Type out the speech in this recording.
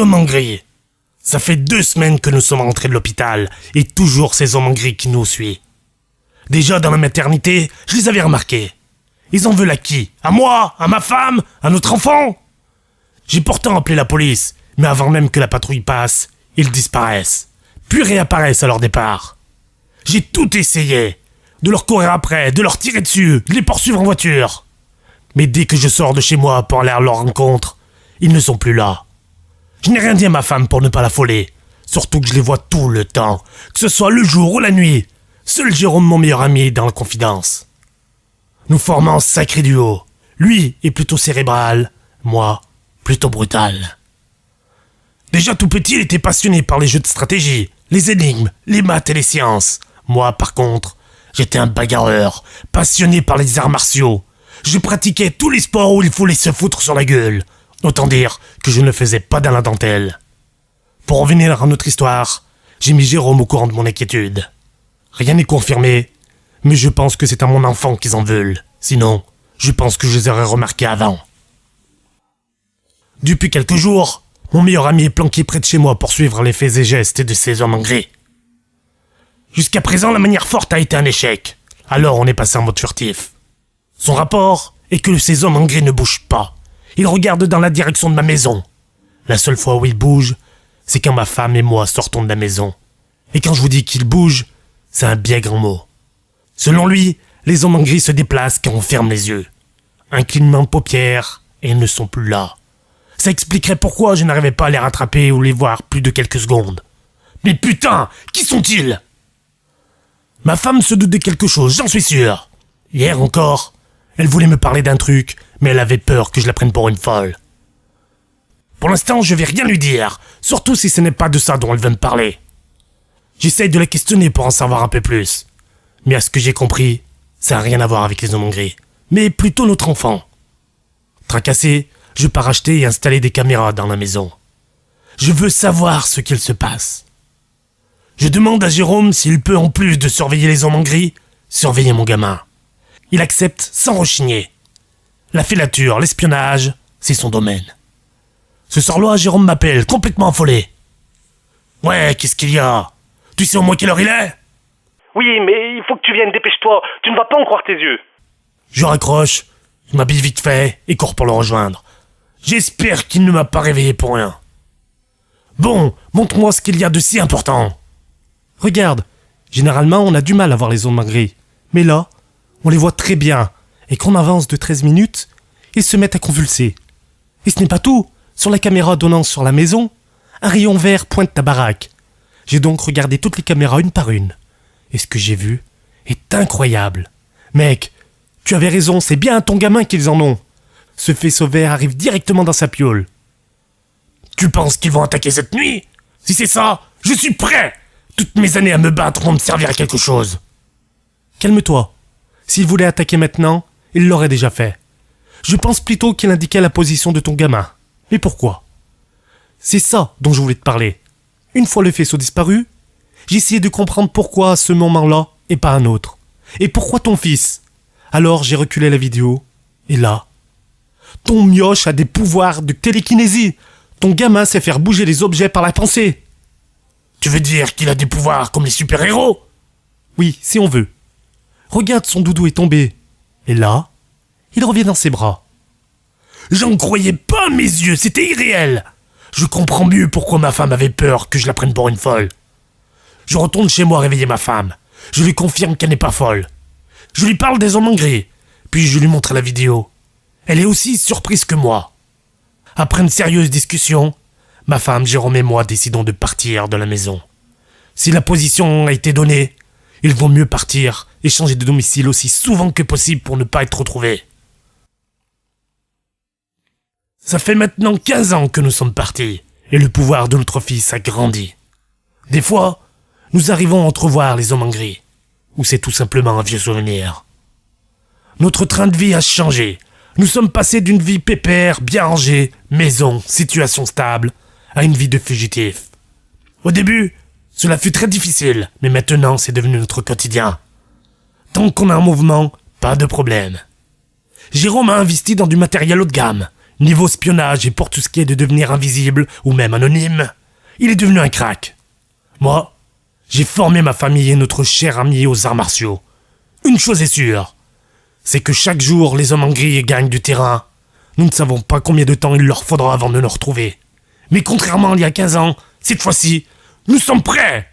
hommes en gris. Ça fait 2 semaines que nous sommes rentrés de l'hôpital et toujours ces hommes en gris qui nous suivent. Déjà dans la maternité, je les avais remarqués. Ils en veulent à qui? À moi? À ma femme? À notre enfant? J'ai pourtant appelé la police, mais avant même que la patrouille passe, ils disparaissent, puis réapparaissent à leur départ. J'ai tout essayé, de leur courir après, de leur tirer dessus, de les poursuivre en voiture. Mais dès que je sors de chez moi pour aller à leur rencontre, ils ne sont plus là. Je n'ai rien dit à ma femme pour ne pas l'affoler, surtout que je les vois tout le temps, que ce soit le jour ou la nuit. Seul Jérôme, mon meilleur ami, est dans la confidence. Nous formons un sacré duo. Lui est plutôt cérébral, moi, plutôt brutal. Déjà tout petit, il était passionné par les jeux de stratégie, les énigmes, les maths et les sciences. Moi, par contre, j'étais un bagarreur, passionné par les arts martiaux. Je pratiquais tous les sports où il fallait se foutre sur la gueule. Autant dire que je ne faisais pas dans la dentelle. Pour revenir à notre histoire, j'ai mis Jérôme au courant de mon inquiétude. Rien n'est confirmé, mais je pense que c'est à mon enfant qu'ils en veulent. Sinon, je pense que je les aurais remarqués avant. Depuis quelques jours, mon meilleur ami est planqué près de chez moi pour suivre les faits et gestes de ces hommes en gris. Jusqu'à présent, la manière forte a été un échec. Alors on est passé en mode furtif. Son rapport est que ces hommes en gris ne bougent pas. Ils regardent dans la direction de ma maison. La seule fois où ils bougent, c'est quand ma femme et moi sortons de la maison. Et quand je vous dis qu'ils bougent, c'est un bien grand mot. Selon lui, les hommes en gris se déplacent quand on ferme les yeux. Un clignement de paupières, et ils ne sont plus là. Ça expliquerait pourquoi je n'arrivais pas à les rattraper ou les voir plus de quelques secondes. Mais putain, qui sont-ils? Ma femme se doute de quelque chose, j'en suis sûr. Hier encore, elle voulait me parler d'un truc, mais elle avait peur que je la prenne pour une folle. Pour l'instant, je vais rien lui dire, surtout si ce n'est pas de ça dont elle veut me parler. J'essaye de la questionner pour en savoir un peu plus. Mais à ce que j'ai compris, ça n'a rien à voir avec les hommes en gris, mais plutôt notre enfant. Tracassé, je pars acheter et installer des caméras dans la maison. Je veux savoir ce qu'il se passe. Je demande à Jérôme s'il peut, en plus de surveiller les hommes en gris, surveiller mon gamin. Il accepte sans rechigner. La filature, l'espionnage, c'est son domaine. Ce soir-là, Jérôme m'appelle, complètement affolé. « Ouais, qu'est-ce qu'il y a? Tu sais au moins quelle heure il est ?» « Oui, mais il faut que tu viennes, dépêche-toi, tu ne vas pas en croire tes yeux. » Je raccroche, je m'habille vite fait et cours pour le rejoindre. J'espère qu'il ne m'a pas réveillé pour rien. « Bon, montre-moi ce qu'il y a de si important. » Regarde, généralement on a du mal à voir les hommes en gris, mais là, on les voit très bien, et qu'on avance de 13 minutes, ils se mettent à convulser. Et ce n'est pas tout, sur la caméra donnant sur la maison, un rayon vert pointe ta baraque. J'ai donc regardé toutes les caméras une par une. Et ce que j'ai vu est incroyable. Mec, tu avais raison, c'est bien à ton gamin qu'ils en ont. Ce faisceau vert arrive directement dans sa piole. Tu penses qu'ils vont attaquer cette nuit? Si c'est ça, je suis prêt. Toutes mes années à me battre vont me servir à quelque chose. Calme-toi. S'il voulait attaquer maintenant, il l'aurait déjà fait. Je pense plutôt qu'il indiquait la position de ton gamin. Mais pourquoi? C'est ça dont je voulais te parler. Une fois le faisceau disparu, j'ai essayé de comprendre pourquoi à ce moment-là et pas un autre. Et pourquoi ton fils? Alors j'ai reculé la vidéo, et là, ton mioche a des pouvoirs de télékinésie. Ton gamin sait faire bouger les objets par la pensée. Tu veux dire qu'il a des pouvoirs comme les super-héros? Oui, si on veut. Regarde, son doudou est tombé. Et là, il revient dans ses bras. J'en croyais pas mes yeux, c'était irréel. Je comprends mieux pourquoi ma femme avait peur que je la prenne pour une folle. Je retourne chez moi réveiller ma femme. Je lui confirme qu'elle n'est pas folle. Je lui parle des hommes en gris, puis je lui montre la vidéo. Elle est aussi surprise que moi. Après une sérieuse discussion, ma femme, Jérôme et moi décidons de partir de la maison. Si la position a été donnée, il vaut mieux partir et changer de domicile aussi souvent que possible pour ne pas être retrouvés. Ça fait maintenant 15 ans que nous sommes partis, et le pouvoir de notre fils a grandi. Des fois, nous arrivons à entrevoir les hommes en gris, ou c'est tout simplement un vieux souvenir. Notre train de vie a changé. Nous sommes passés d'une vie pépère, bien rangée, maison, situation stable, à une vie de fugitif. Au début, cela fut très difficile, mais maintenant c'est devenu notre quotidien. Tant qu'on a un mouvement, pas de problème. Jérôme a investi dans du matériel haut de gamme, Niveau espionnage et pour tout ce qui est de devenir invisible ou même anonyme, il est devenu un crack. Moi, j'ai formé ma famille et notre cher ami aux arts martiaux. Une chose est sûre, c'est que chaque jour les hommes en gris gagnent du terrain. Nous ne savons pas combien de temps il leur faudra avant de nous retrouver. Mais contrairement à il y a 15 ans, cette fois-ci, nous sommes prêts!